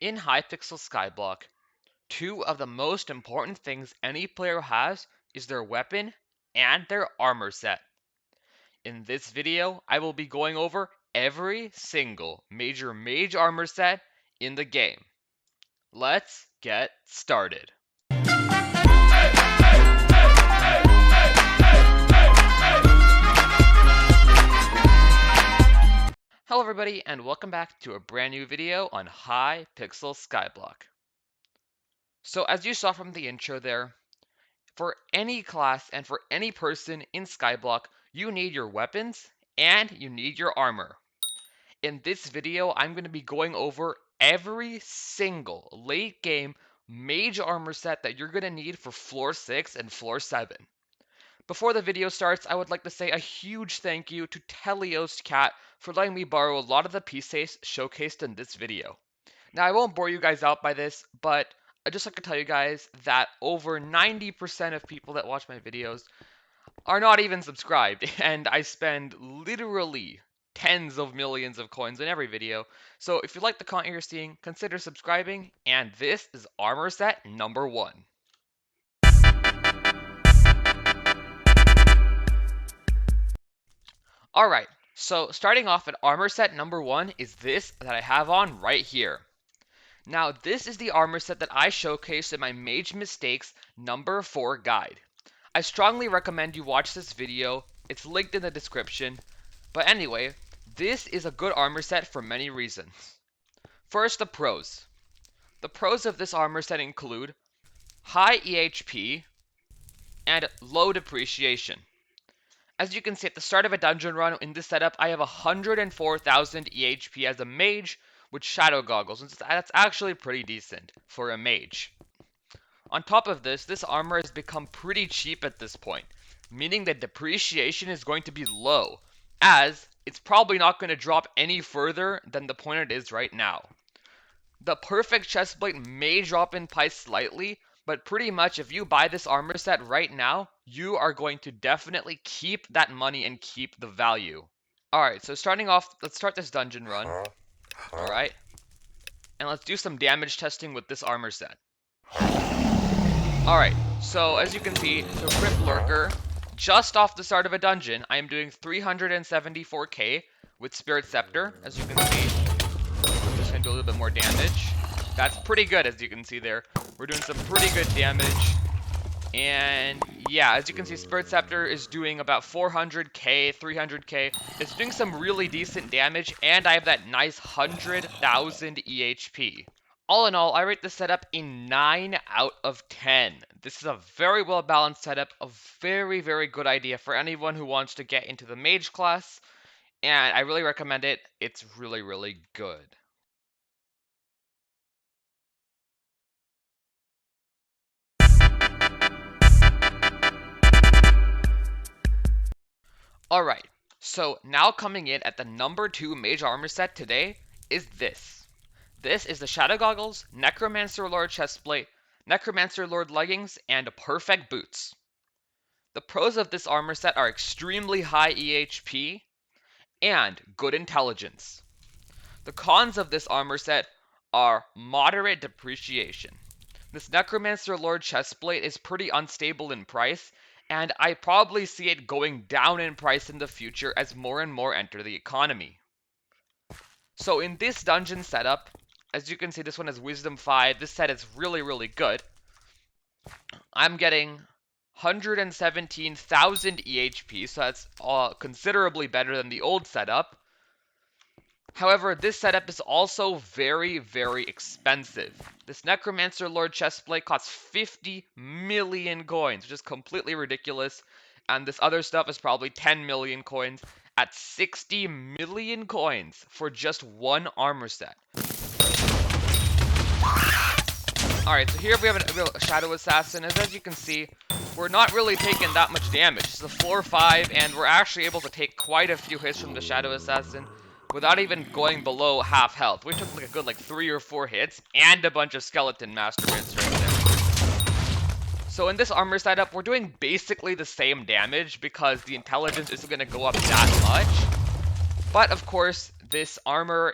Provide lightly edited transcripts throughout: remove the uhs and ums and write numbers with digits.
In Hypixel Skyblock, two of the most important things any player has is their weapon and their armor set. In this video, I will be going over every single major mage armor set in the game. Let's get started. Hello everybody and welcome back to a brand new video on Hypixel Skyblock. So as you saw from the intro there, for any class and for any person in Skyblock, you need your weapons and you need your armor. In this video, I'm going to be going over every single late game mage armor set that you're going to need for floor 6 and floor 7. Before the video starts, I would like to say a huge thank you to Telios Cat for letting me borrow a lot of the pieces showcased in this video. Now, I won't bore you guys out by this, but I'd just like to tell you guys that over 90% of people that watch my videos are not even subscribed, and I spend literally tens of millions of coins in every video. So if you like the content you're seeing, consider subscribing, and this is armor set number 1. Alright, so starting off at armor set number 1 is this that I have on right here. Now this is the armor set that I showcased in my Mage Mistakes number 4 guide. I strongly recommend you watch this video, it's linked in the description. But anyway, this is a good armor set for many reasons. First, the pros. The pros of this armor set include high EHP and low depreciation. As you can see at the start of a dungeon run in this setup, I have 104,000 EHP as a mage with shadow goggles, and that's actually pretty decent for a mage. On top of this, this armor has become pretty cheap at this point, meaning that depreciation is going to be low, as it's probably not going to drop any further than the point it is right now. The perfect chestplate may drop in price slightly, but pretty much if you buy this armor set right now, you are going to definitely keep that money and keep the value. Alright, so starting off, let's start this dungeon run. Alright. And let's do some damage testing with this armor set. Alright, so as you can see, the Crypt Lurker, just off the start of a dungeon, I am doing 374k with Spirit Scepter, as you can see. I'm just going to do a little bit more damage. That's pretty good, as you can see there. We're doing some pretty good damage. And yeah, as you can see, Spirit Scepter is doing about 400k, 300k. It's doing some really decent damage, and I have that nice 100,000 EHP. All in all, I rate this setup a 9 out of 10. This is a very well balanced setup, a very, very good idea for anyone who wants to get into the mage class, and I really recommend it. It's really, really good. Alright, so now coming in at the number 2 mage armor set today is this. This is the Shadow Goggles, Necromancer Lord Chestplate, Necromancer Lord Leggings, and Perfect Boots. The pros of this armor set are extremely high EHP and good intelligence. The cons of this armor set are moderate depreciation. This Necromancer Lord Chestplate is pretty unstable in price, and I probably see it going down in price in the future as more and more enter the economy. So in this dungeon setup, as you can see, this one has Wisdom 5. This set is really, really good. I'm getting 117,000 EHP, so that's considerably better than the old setup. However, this setup is also very, very expensive. This Necromancer Lord Chestplate costs 50 million coins, which is completely ridiculous. And this other stuff is probably 10 million coins at 60 million coins for just one armor set. Alright, so here we have a Shadow Assassin. As you can see, we're not really taking that much damage. It's a floor 5, and we're actually able to take quite a few hits from the Shadow Assassin without even going below half health. We took like a good 3 or 4 hits and a bunch of skeleton masturbates right there. So in this armor setup, we're doing basically the same damage because the intelligence isn't going to go up that much. But of course, this armor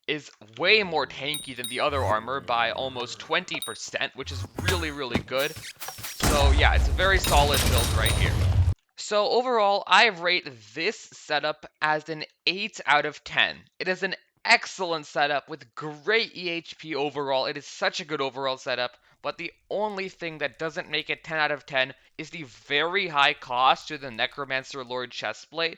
is way more tanky than the other armor by almost 20%, which is really, really good. So yeah, it's a very solid build right here. So overall, I rate this setup as an 8 out of 10. It is an excellent setup with great EHP overall. It is such a good overall setup, but the only thing that doesn't make it 10 out of 10 is the very high cost to the Necromancer Lord chestplate,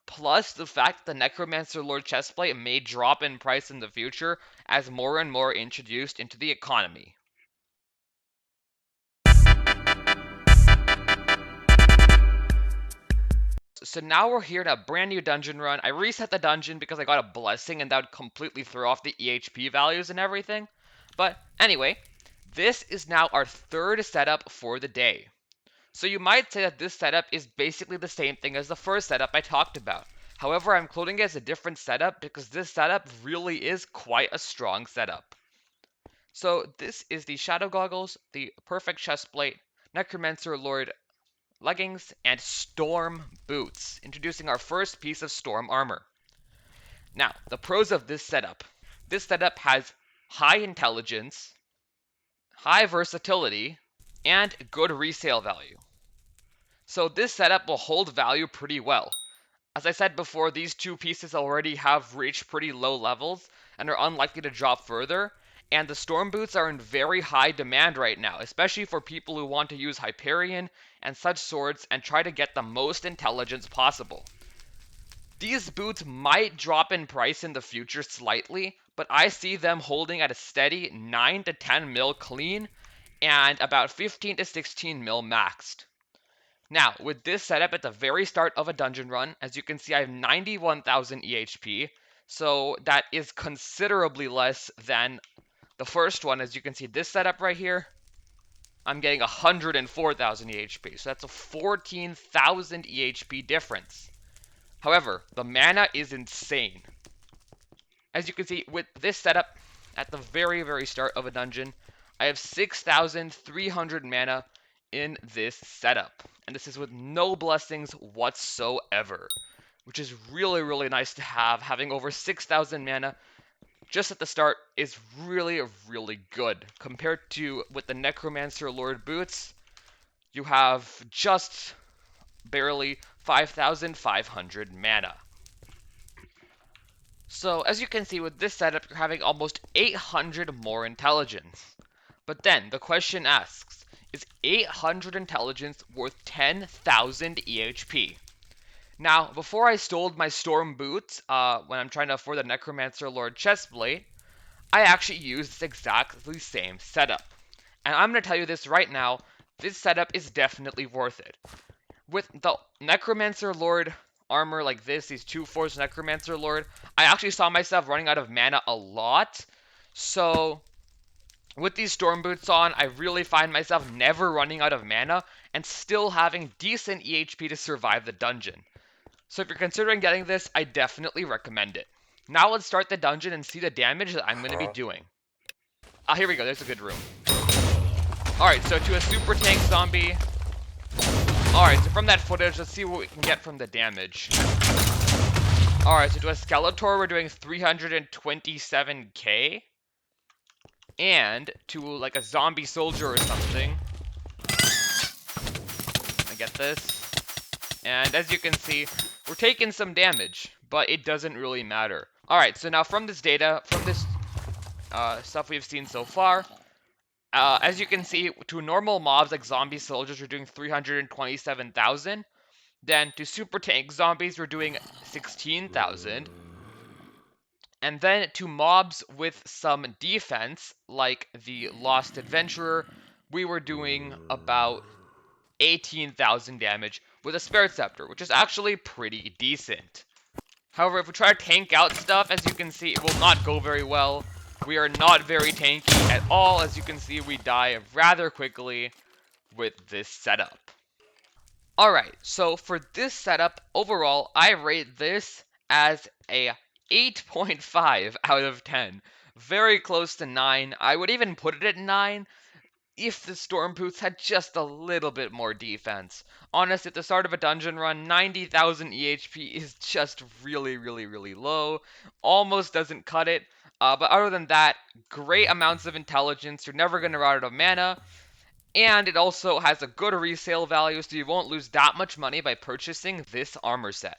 plus the fact that the Necromancer Lord chestplate may drop in price in the future as more and more introduced into the economy. So now we're here in a brand new dungeon run. I reset the dungeon because I got a blessing and that would completely throw off the EHP values and everything. But anyway, this is now our third setup for the day. So you might say that this setup is basically the same thing as the first setup I talked about. However, I'm including it as a different setup because this setup really is quite a strong setup. So this is the Shadow Goggles, the Perfect Chestplate, Necromancer Lord leggings, and Storm boots, introducing our first piece of Storm armor. Now, the pros of this setup. This setup has high intelligence, high versatility, and good resale value. So this setup will hold value pretty well. As I said before, these two pieces already have reached pretty low levels and are unlikely to drop further, and the Storm Boots are in very high demand right now, especially for people who want to use Hyperion and such swords and try to get the most intelligence possible. These boots might drop in price in the future slightly, but I see them holding at a steady 9 to 10 mil clean and about 15 to 16 mil maxed. Now, with this setup at the very start of a dungeon run, as you can see I have 91,000 EHP, so that is considerably less than the first one. As you can see, this setup right here, I'm getting 104,000 EHP, so that's a 14,000 EHP difference. However, the mana is insane. As you can see, with this setup, at the very, very start of a dungeon, I have 6,300 mana in this setup. And this is with no blessings whatsoever, which is really, really nice to have. Having over 6,000 mana just at the start is really, really good. Compared to with the Necromancer Lord boots, you have just barely 5,500 mana. So as you can see with this setup, you're having almost 800 more intelligence. But then the question asks, is 800 intelligence worth 10,000 EHP? Now, before I stole my Storm boots, when I'm trying to afford the Necromancer Lord chestplate, I actually used this exactly same setup. And I'm going to tell you this right now, this setup is definitely worth it. With the Necromancer Lord armor like this, these 2/4 Necromancer Lord, I actually saw myself running out of mana a lot. So with these Storm Boots on, I really find myself never running out of mana and still having decent EHP to survive the dungeon. So if you're considering getting this, I definitely recommend it. Now let's start the dungeon and see the damage that I'm going to be doing. Here we go, there's a good room. Alright, so to a super tank zombie. Alright, so from that footage, let's see what we can get from the damage. Alright, so to a Skeletor, we're doing 327k. And to like a zombie soldier or something, I get this. And as you can see, we're taking some damage, but it doesn't really matter. Alright, so now from this data, from this stuff we've seen so far, as you can see, to normal mobs like zombie soldiers, we're doing 327,000. Then to super tank zombies, we're doing 16,000. And then to mobs with some defense, like the Lost Adventurer, we were doing about 18,000 damage with a Spirit Scepter, which is actually pretty decent. However, if we try to tank out stuff, as you can see, it will not go very well. We are not very tanky at all. As you can see, we die rather quickly with this setup. Alright, so for this setup, overall, I rate this as a 8.5 out of 10. Very close to 9. I would even put it at 9 if the Storm Boots had just a little bit more defense. Honestly, at the start of a dungeon run, 90,000 EHP is just really, really, really low. Almost doesn't cut it. But other than that, great amounts of intelligence. You're never going to run out of mana. And it also has a good resale value, so you won't lose that much money by purchasing this armor set.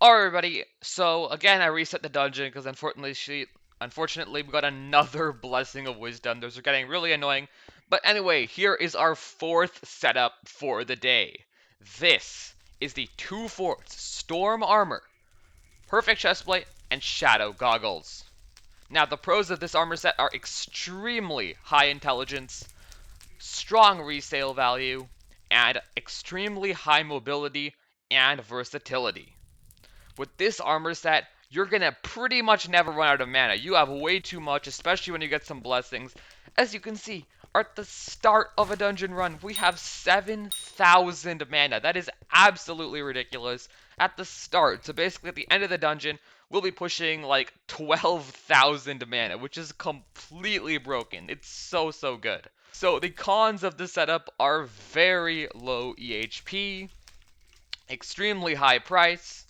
Alright, everybody, so again, I reset the dungeon because unfortunately, we got another Blessing of Wisdom. Those are getting really annoying. But anyway, here is our fourth setup for the day. This is the 2/4 Storm Armor, Perfect Chestplate, and Shadow Goggles. Now, the pros of this armor set are extremely high intelligence, strong resale value, and extremely high mobility and versatility. With this armor set, you're gonna pretty much never run out of mana. You have way too much, especially when you get some blessings. As you can see, at the start of a dungeon run, we have 7,000 mana. That is absolutely ridiculous at the start. So basically at the end of the dungeon, we'll be pushing like 12,000 mana, which is completely broken. It's so good. So the cons of the setup are very low EHP, extremely high price,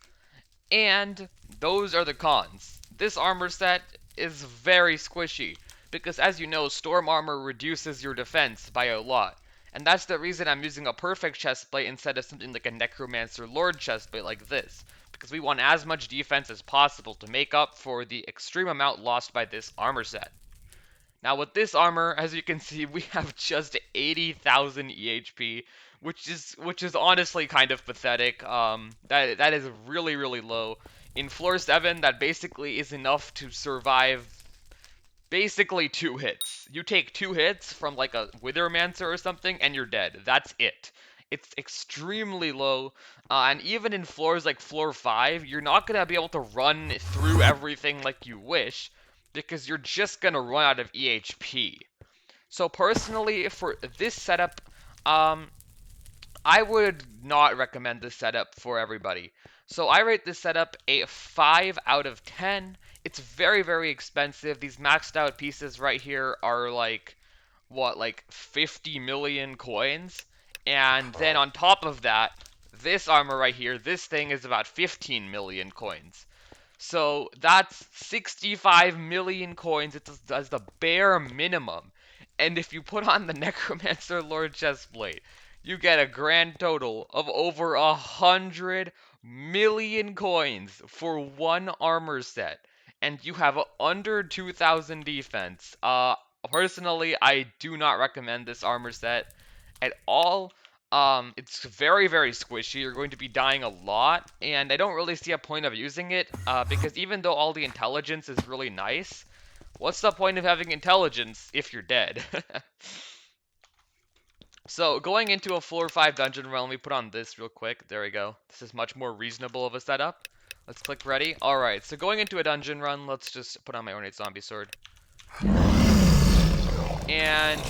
and those are the cons. This armor set is very squishy, because as you know, Storm Armor reduces your defense by a lot. And that's the reason I'm using a perfect chestplate instead of something like a Necromancer Lord chestplate like this. Because we want as much defense as possible to make up for the extreme amount lost by this armor set. Now with this armor, as you can see, we have just 80,000 EHP, which is honestly kind of pathetic. That is really low. In floor 7, that basically is enough to survive basically 2 hits. You take 2 hits from like a Withermancer or something, and you're dead. That's it. It's extremely low, and even in floors like floor 5, you're not going to be able to run through everything like you wish, because you're just going to run out of EHP. So personally, for this setup, I would not recommend this setup for everybody. So I rate this setup a 5 out of 10. It's very expensive. These maxed out pieces right here are like, what, like 50 million coins? And then on top of that, this armor right here, this thing is about 15 million coins. So that's 65 million coins. It's as the bare minimum. And if you put on the Necromancer Lord chestplate, you get a grand total of over 100 million coins for one armor set. And you have under 2,000 defense. Personally, I do not recommend this armor set at all. It's very squishy. You're going to be dying a lot, and I don't really see a point of using it, because even though all the intelligence is really nice, what's the point of having intelligence if you're dead? So, going into a floor 5 dungeon run, let me put on this real quick. There we go. This is much more reasonable of a setup. Let's click ready. Alright, so going into a dungeon run, let's just put on my Ornate Zombie Sword. And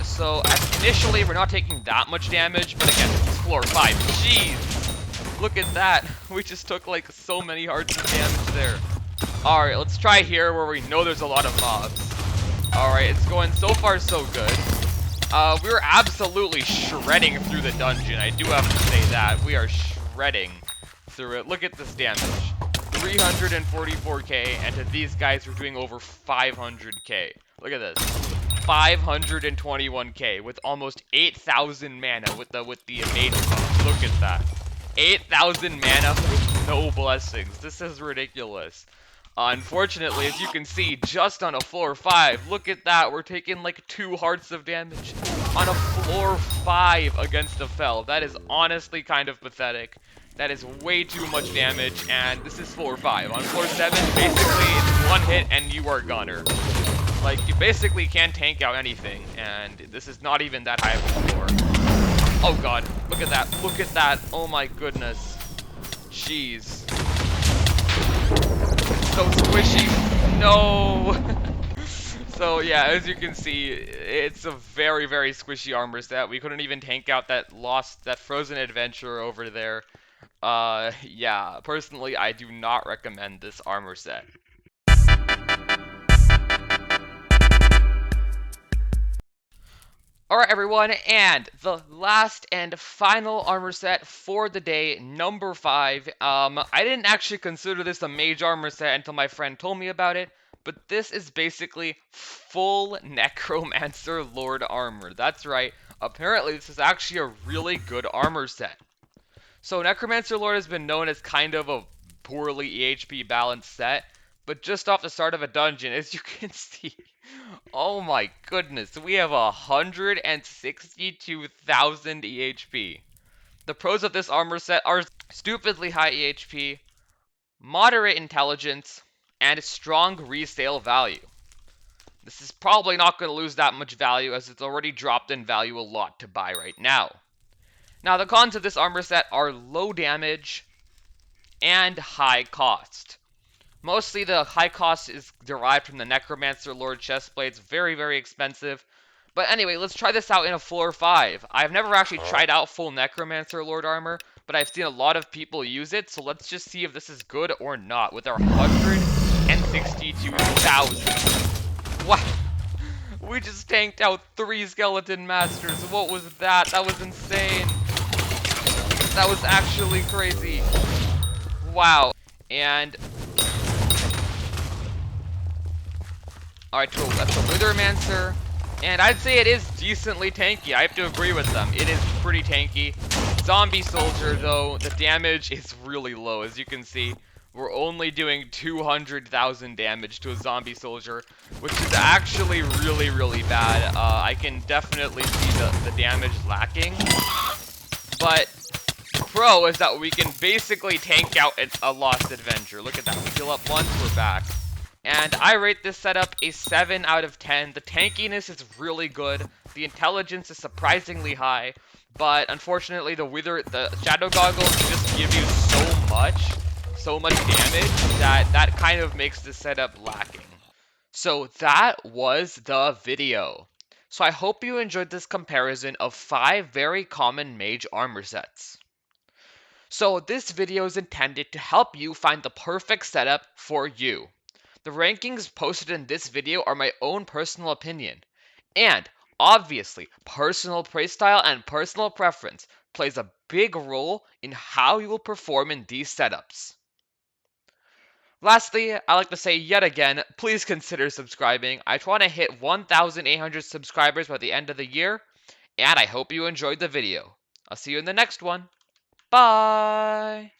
so initially we're not taking that much damage, but again, this is floor 5. Jeez! Look at that! We just took like so many hearts of damage there. Alright, let's try here where we know there's a lot of mobs. Alright, it's going so far so good. We're absolutely shredding through the dungeon, I do have to say that. We are shredding through it. Look at this damage. 344k, and to these guys we're doing over 500k. Look at this. 521k with almost 8,000 mana with the Mage buff. Look at that. 8,000 mana with no blessings. This is ridiculous. Unfortunately, as you can see, just on a floor 5, look at that. We're taking like 2 hearts of damage on a floor 5 against a Fel. That is honestly kind of pathetic. That is way too much damage, and this is floor 5. On floor 7, basically, it's 1 hit and you are gunner. Like, you basically can't tank out anything, and this is not even that high of a floor. Oh god, look at that, look at that, oh my goodness. Jeez. So squishy. No! So yeah, as you can see, it's a very squishy armor set. We couldn't even tank out that frozen adventure over there. Yeah, personally, I do not recommend this armor set. Alright everyone, and the last and final armor set for the day, number 5. I didn't actually consider this a mage armor set until my friend told me about it, but this is basically full Necromancer Lord armor. That's right, apparently this is actually a really good armor set. So Necromancer Lord has been known as kind of a poorly EHP balanced set, but just off the start of a dungeon, as you can see, oh my goodness, we have 162,000 EHP. The pros of this armor set are stupidly high EHP, moderate intelligence, and strong resale value. This is probably not going to lose that much value as it's already dropped in value a lot to buy right now. Now, the cons of this armor set are low damage and high cost. Mostly the high cost is derived from the Necromancer Lord chestplates, very, very expensive. But anyway, let's try this out in a floor 5. I've never actually tried out full Necromancer Lord armor, but I've seen a lot of people use it, so let's just see if this is good or not with our 162,000. Wow! We just tanked out 3 Skeleton Masters. What was that? That was insane. That was actually crazy. Wow. And alright, cool. That's a Withermancer. And I'd say it is decently tanky. I have to agree with them. It is pretty tanky. Zombie Soldier, though, the damage is really low. As you can see, we're only doing 200,000 damage to a Zombie Soldier, which is actually really, really bad. I can definitely see the damage lacking. But pro is that we can basically tank out a Lost Adventure. Look at that. We heal up once, we're back. And I rate this setup a 7 out of 10. The tankiness is really good. The intelligence is surprisingly high. But unfortunately, the Shadow Goggles just give you so much damage that kind of makes the setup lacking. So that was the video. So I hope you enjoyed this comparison of 5 very common mage armor sets. So this video is intended to help you find the perfect setup for you. The rankings posted in this video are my own personal opinion. And, obviously, personal playstyle and personal preference plays a big role in how you will perform in these setups. Lastly, I like to say yet again, please consider subscribing. I want to hit 1,800 subscribers by the end of the year, and I hope you enjoyed the video. I'll see you in the next one. Bye!